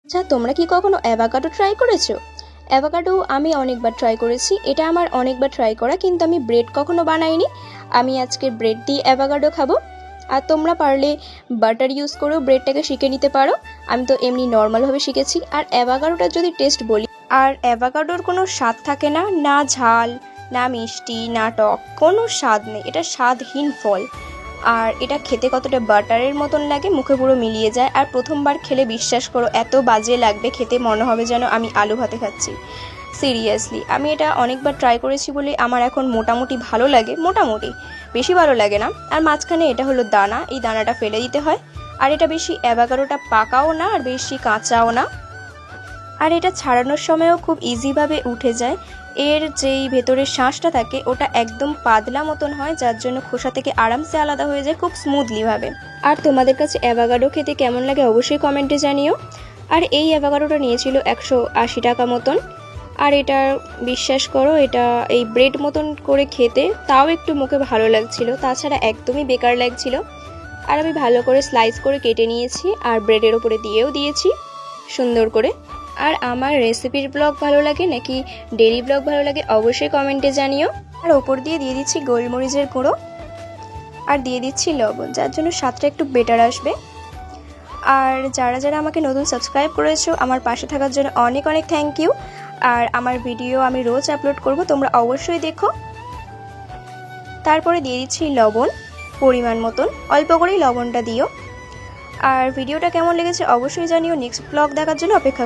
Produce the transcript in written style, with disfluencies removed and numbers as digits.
আচ্ছা, তোমরা কি কখনো অ্যাভোকাডো ট্রাই করেছো? অ্যাভোকাডো আমি অনেকবার ট্রাই করেছি, এটা আমার অনেকবার ট্রাই করা, কিন্তু আমি ব্রেড কখনো বানাইনি। আমি আজকে ব্রেড দিয়ে অ্যাভোকাডো খাবো। আর তোমরা পারলে বাটার ইউজ করেও ব্রেডটাকে শিখে নিতে পারো। আমি তো এমনি নর্মালভাবে শিখেছি। আর অ্যাভোকাডোটার যদি টেস্ট বলি, আর অ্যাভোকাডোর কোনো স্বাদ থাকে না, না ঝাল, না মিষ্টি, না টক, কোনো স্বাদ নেই, এটা স্বাদহীন ফল। আর এটা খেতে কতটা বাটারের মতন লাগে, মুখে পুরো মিলিয়ে যায়। আর প্রথমবার খেলে বিশ্বাস করো এত বাজে লাগবে খেতে, মনে হবে যেন আমি আলু ভাতে খাচ্ছি। সিরিয়াসলি, আমি এটা অনেকবার ট্রাই করেছি বলে আমার এখন মোটামুটি ভালো লাগে, মোটামুটি, বেশি ভালো লাগে না। আর মাঝখানে এটা হলো দানা, এই দানাটা ফেলে দিতে হয়। আর এটা বেশি অ্যাভোকাডোটা পাকাও না আর বেশি কাঁচাও না। আর এটা ছাড়ানোর সময়ও খুব ইজিভাবে উঠে যায়। এর যেই ভেতরের শাঁসটা থাকে ওটা একদম পাতলা মতন হয়, যার জন্য খোসা থেকে আরামসে আলাদা হয়ে যায় খুব স্মুথলিভাবে। আর তোমাদের কাছে অ্যাভোকাডো খেতে কেমন লাগে অবশ্যই কমেন্টে জানিও। আর এই অ্যাভোকাডোটা নিয়েছিল 180 টাকা মতন। আর এটা বিশ্বাস করো, এটা এই ব্রেড মতন করে খেতে তাও একটু মুখে ভালো লাগছিল, তাছাড়া একদমই বেকার লাগছিল। আর আমি ভালো করে স্লাইস করে কেটে নিয়েছি আর ব্রেডের ওপরে দিয়েও দিয়েছি সুন্দর করে। আর আমার রেসিপির ব্লগ ভালো লাগে নাকি ডেলি ব্লগ ভালো লাগে অবশ্যই কমেন্টে জানিও। আর ওপর দিয়ে দিয়ে দিচ্ছি গোলমরিচের গুঁড়ো আর দিয়ে দিচ্ছি লবণ, যার জন্য স্বাদটা একটু বেটার আসবে। আর যারা যারা আমাকে নতুন সাবস্ক্রাইব করেছো, আমার পাশে থাকার জন্য অনেক অনেক থ্যাংক ইউ। আর আমার ভিডিও আমি রোজ আপলোড করব, তোমরা অবশ্যই দেখো। তারপরে দিয়ে দিচ্ছি লবণ পরিমাণ মতন, অল্প করেই লবণটা দিও। আর ভিডিওটা কেমন লেগেছে অবশ্যই জানিও। নেক্সট ব্লগ দেখার জন্য অপেক্ষা